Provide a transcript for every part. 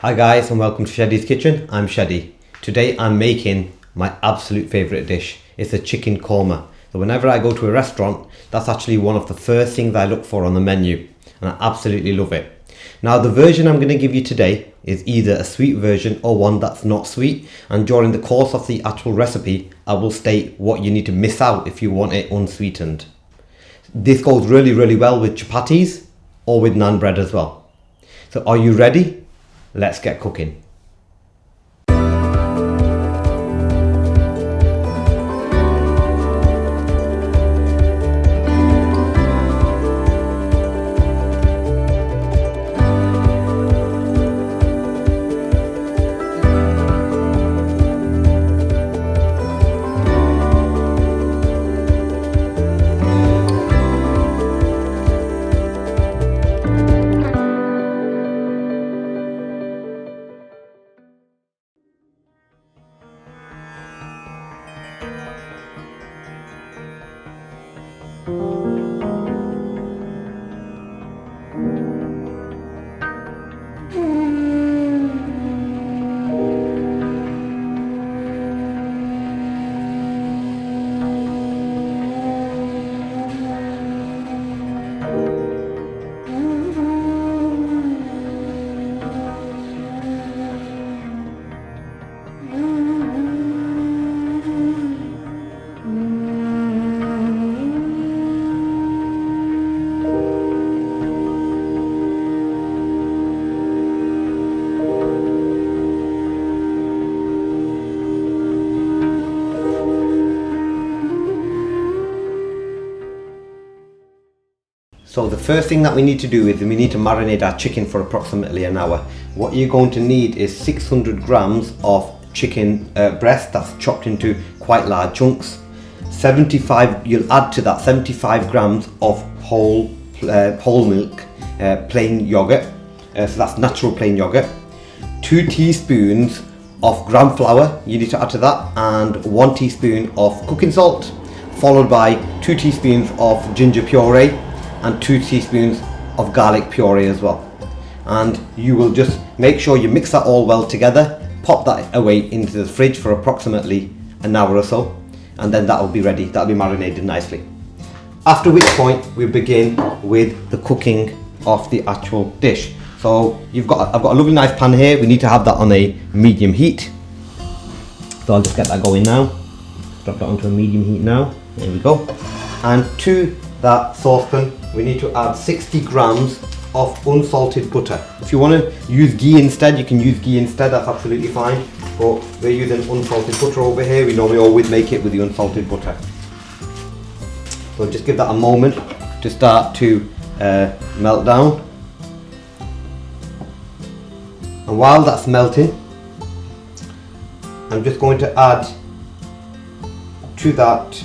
Hi guys and welcome to Sheddy's Kitchen. I'm Sheddy. Today I'm making my absolute favourite dish. It's a chicken korma. So whenever I go to a restaurant, that's actually one of the first things I look for on the menu, and I absolutely love it. Now the version I'm going to give you today is either a sweet version or one that's not sweet, and during the course of the actual recipe I will state what you need to miss out if you want it unsweetened. This goes really well with chapatis or with naan bread as well. So are you ready? Let's get cooking. So the first thing that we need to do is we need to marinate our chicken for approximately an hour. What you're going to need is 600 grams of chicken breast that's chopped into quite large chunks. You'll add to that 75 grams of whole milk plain yogurt, so that's natural plain yogurt. 2 teaspoons of gram flour you need to add to that, and 1 teaspoon of cooking salt, followed by 2 teaspoons of ginger puree and 2 teaspoons of garlic puree as well. And you will just make sure you mix that all well together, pop that away into the fridge for approximately an hour or so, and then that will be ready. That'll be marinated nicely. After which point we begin with the cooking of the actual dish. So I've got a lovely nice pan here. We need to have that on a medium heat. So I'll just get that going now. Drop that onto a medium heat now. There we go. And to that saucepan we need to add 60 grams of unsalted butter. If you want to use ghee instead, you can use ghee instead, that's absolutely fine, but we're using unsalted butter over here. We normally always make it with the unsalted butter. So just give that a moment to start to melt down, and while that's melting I'm just going to add to that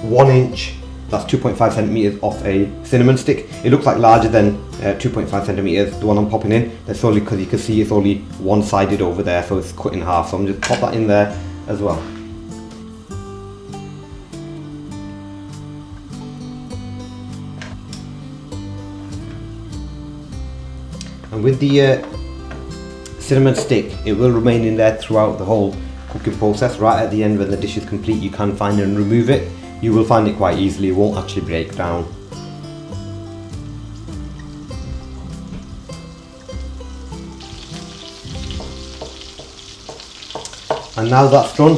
1 inch, that's 2.5 centimeters of a cinnamon stick. It looks like larger than 2.5 centimeters, the one I'm popping in. That's only because you can see it's only one-sided over there, so it's cut in half. So I'm just pop that in there as well. And with the cinnamon stick, it will remain in there throughout the whole cooking process. Right at the end when the dish is complete, you can find and remove it. You will find it quite easily, it won't actually break down. And now that's done,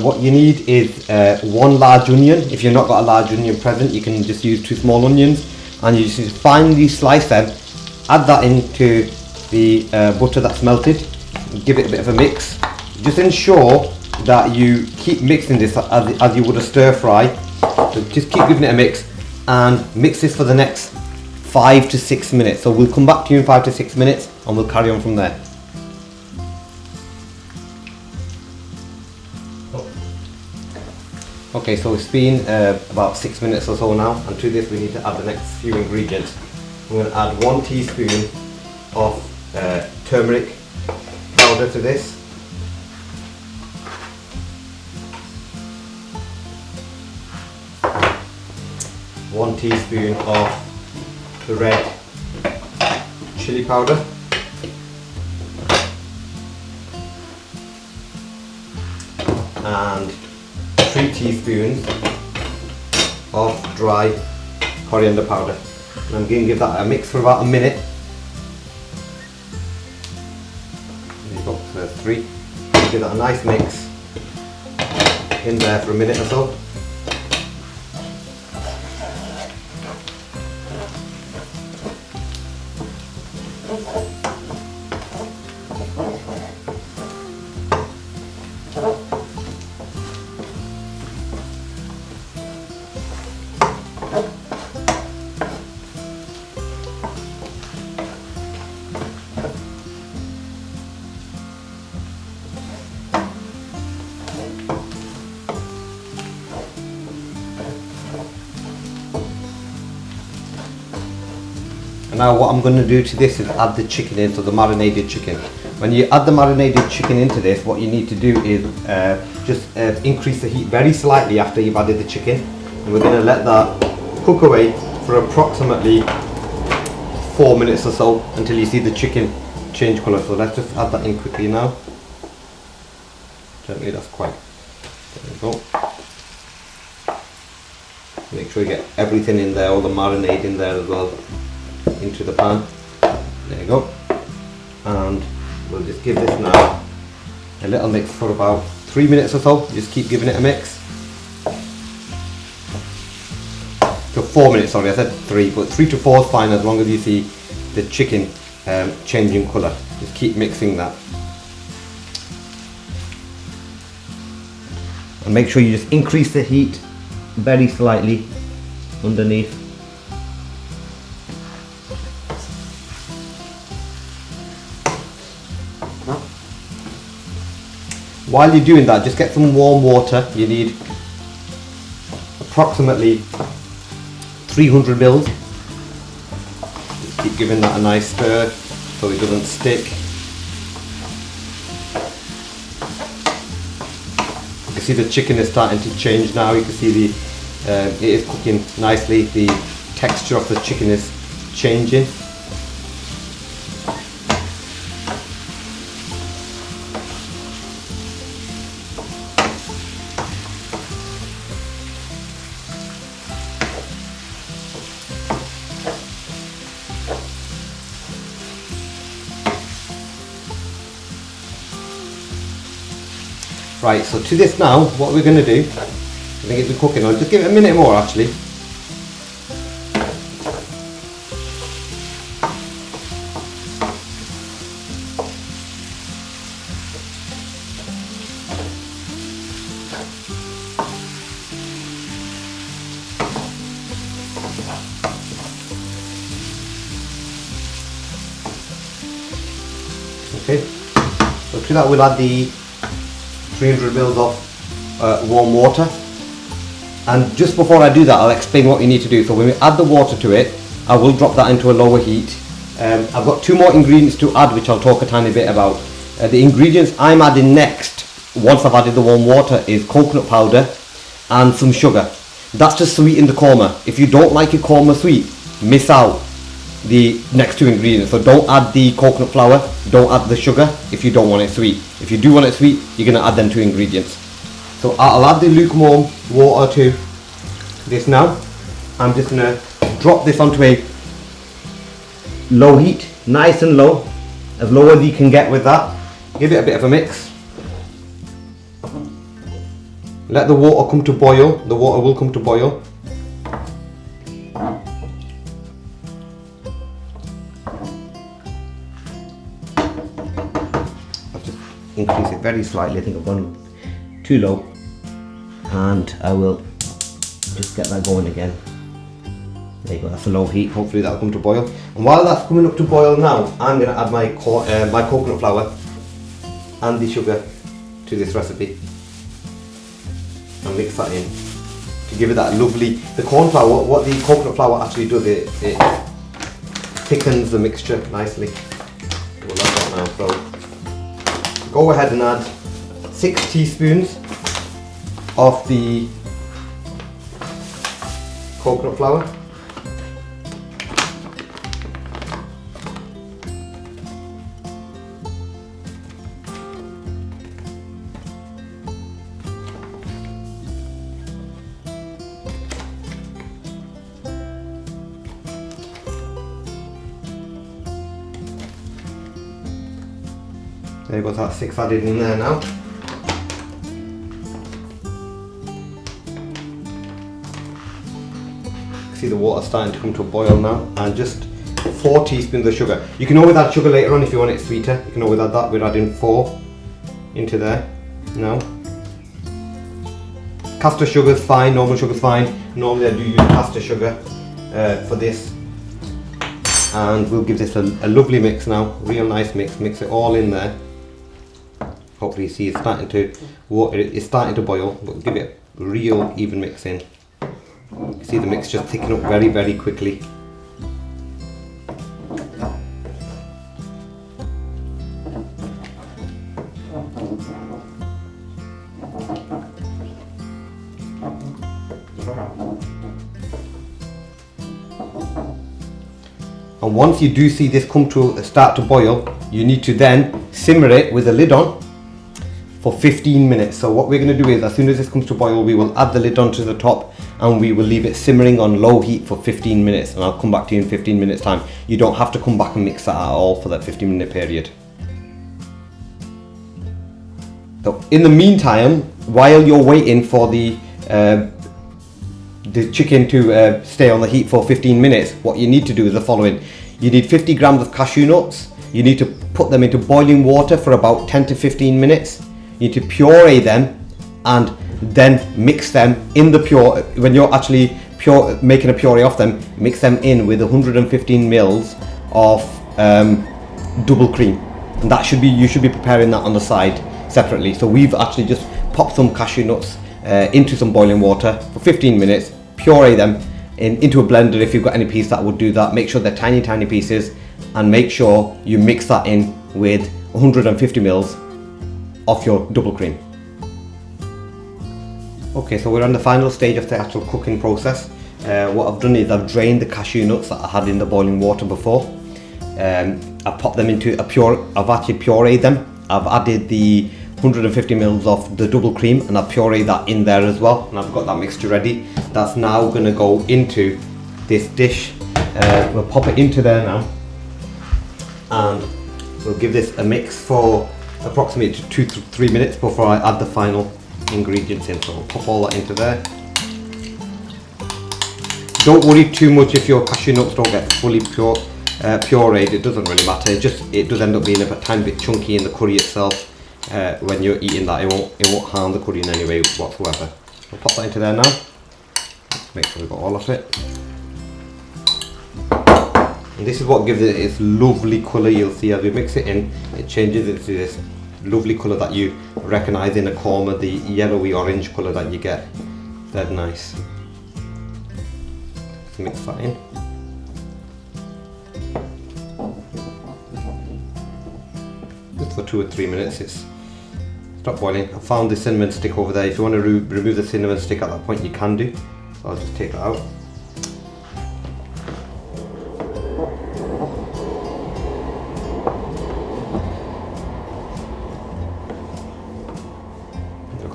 what you need is 1 large onion. If you've not got a large onion present, you can just use 2 small onions, and you just finely slice them, add that into the butter that's melted, give it a bit of a mix. Just ensure that you keep mixing this as you would a stir fry. So just keep giving it a mix, and mix this for the next 5 to 6 minutes. So we'll come back to you in 5 to 6 minutes and we'll carry on from there. Okay, so it's been about 6 minutes or so now, and to this we need to add the next few ingredients. I'm going to add 1 teaspoon of turmeric powder to this. 1 teaspoon of the red chili powder, and 3 teaspoons of dry coriander powder. And I'm going to give that a mix for about a minute. There you go, so there's 3. Give that a nice mix in there for a minute or so. Now what I'm going to do to this is add the chicken in, so the marinated chicken. When you add the marinated chicken into this, what you need to do is just increase the heat very slightly after you've added the chicken. And we're going to let that cook away for approximately 4 minutes or so until you see the chicken change colour. So let's just add that in quickly now. Gently, that's quite, there we go. Make sure you get everything in there, all the marinade in there as well, into the pan. There you go. And we'll just give this now a little mix for about 3 minutes or so. Just keep giving it a mix. So 4 minutes, sorry, I said 3, but 3 to 4 is fine as long as you see the chicken changing colour. Just keep mixing that. And make sure you just increase the heat very slightly underneath. While you're doing that, just get some warm water. You need approximately 300 mils. Just keep giving that a nice stir so it doesn't stick. You can see the chicken is starting to change now. You can see it is cooking nicely. The texture of the chicken is changing. Right, so to this now, what we're going to do, I think it's been cooking, I'll just give it a minute more actually. Okay, so to that we'll add the 300 mils of warm water, and just before I do that I'll explain what you need to do. So when we add the water to it, I will drop that into a lower heat. I've got 2 more ingredients to add which I'll talk a tiny bit about. The ingredients I'm adding next, once I've added the warm water, is coconut powder and some sugar. That's to sweeten the korma. If you don't like your korma sweet, miss out the next 2 ingredients. So don't add the coconut flour, don't add the sugar if you don't want it sweet. If you do want it sweet, you're going to add them 2 ingredients. So I'll add the lukewarm water to this now. I'm just going to drop this onto a low heat, nice and low, as low as you can get with that. Give it a bit of a mix. Let the water come to boil. The water will come to boil. Increase it very slightly. I think I've gone too low, and I will just get that going again. There you go, that's a low heat. Hopefully that'll come to boil. And while that's coming up to boil now, I'm going to add my coconut flour and the sugar to this recipe and mix that in to give it that lovely. The corn flour, what the coconut flour actually does, it thickens the mixture nicely. We'll add that now. So go ahead and add 6 teaspoons of the coconut flour. There you go, that's 6 added in there now. See the water starting to come to a boil now, and just 4 teaspoons of sugar. You can always add sugar later on if you want it sweeter. You can always add that. We're adding 4 into there now. Caster sugar is fine, normal sugar is fine. Normally I do use caster sugar for this. And we'll give this a lovely mix now, real nice mix. Mix it all in there. Hopefully you see it's starting to it's starting to boil, but give it a real even mix in. You see the mix just thickening up very, very quickly. And once you do see this come to start to boil, you need to then simmer it with the lid on for 15 minutes. So what we're going to do is, as soon as this comes to boil, we will add the lid onto the top and we will leave it simmering on low heat for 15 minutes. And I'll come back to you in 15 minutes time. You don't have to come back and mix that at all for that 15-minute period. So in the meantime, while you're waiting for the chicken to stay on the heat for 15 minutes, what you need to do is the following. You need 50 grams of cashew nuts. You need to put them into boiling water for about 10 to 15 minutes. You need to puree them and then mix them in the pure. When you're actually making a puree of them, mix them in with 115 mils of double cream, and that should be, you should be preparing that on the side separately. So we've actually just popped some cashew nuts into some boiling water for 15 minutes, puree them into a blender. If you've got any piece that would do that, make sure they're tiny pieces, and make sure you mix that in with 150 mils of your double cream. Okay, so we're on the final stage of the actual cooking process. What I've done is I've drained the cashew nuts that I had in the boiling water before. I've popped them into I've actually pureed them. I've added the 150 mils of the double cream and I've pureed that in there as well, and I've got that mixture ready. That's now going to go into this dish. We'll pop it into there now, and we'll give this a mix for approximately 2 to 3 minutes before I add the final ingredients in. So we'll pop all that into there. Don't worry too much if your cashew nuts don't get fully pureed. It doesn't really matter. It does end up being a tiny bit chunky in the curry itself. When you're eating that, it won't harm the curry in any way whatsoever. We'll pop that into there now. Let's make sure we've got all of it. And this is what gives it its lovely colour. You'll see as we mix it in, it changes into this lovely colour that you recognise in a korma, the yellowy orange colour that you get. That's nice. Let's mix that in. Just for 2 or 3 minutes. It's stop boiling. I found the cinnamon stick over there. If you want to remove the cinnamon stick at that point, you can do. So I'll just take that out.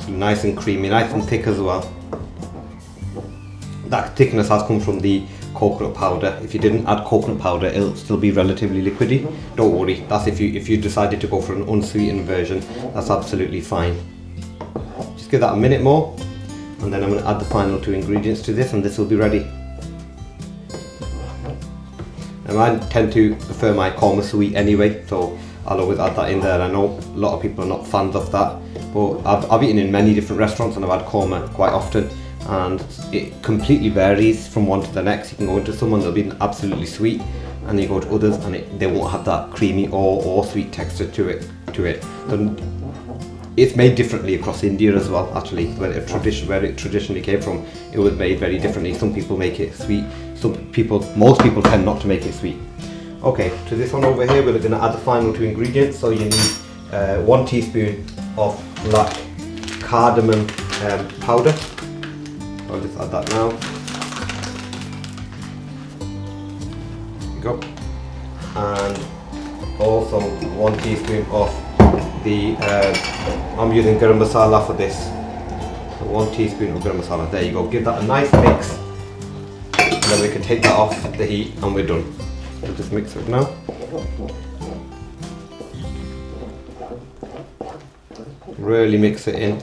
Nice and creamy, nice and thick as well. That thickness has come from the coconut powder. If you didn't add coconut powder, it'll still be relatively liquidy. Don't worry, that's if you decided to go for an unsweetened version, that's absolutely fine. Just give that a minute more, and then I'm going to add the final 2 ingredients to this, and this will be ready. Now I tend to prefer my korma sweet anyway, so I'll always add that in there. I know a lot of people are not fans of that, but I've eaten in many different restaurants and I've had korma quite often, and it completely varies from one to the next. You can go into someone that'll be absolutely sweet, and you go to others and they won't have that creamy or sweet texture to it. So it's made differently across India as well. Actually, where it traditionally came from, it was made very differently. Some people make it sweet. Most people tend not to make it sweet. Okay, to this one over here, we're going to add the final 2 ingredients. So you need 1 teaspoon of black cardamom powder. I'll just add that now. There you go. And also 1 teaspoon of the, I'm using garam masala for this. So 1 teaspoon of garam masala. There you go. Give that a nice mix, and then we can take that off the heat and we're done. We'll just mix it now. Really mix it in.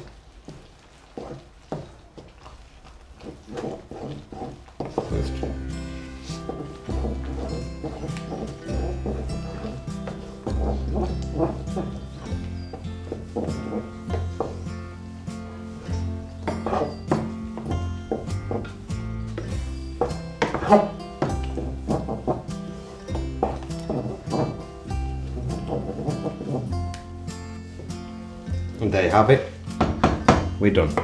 And there you have it. We're done.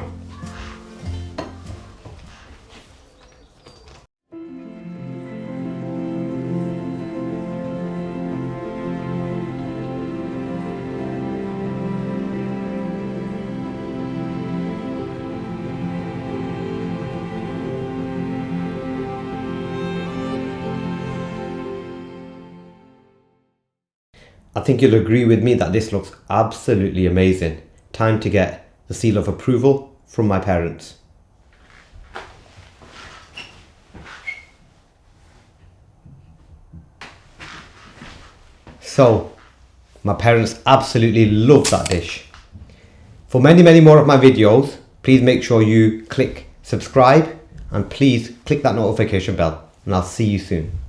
I think you'll agree with me that this looks absolutely amazing. Time to get the seal of approval from my parents. So, my parents absolutely love that dish. For many more of my videos, please make sure you click subscribe and please click that notification bell, and I'll see you soon.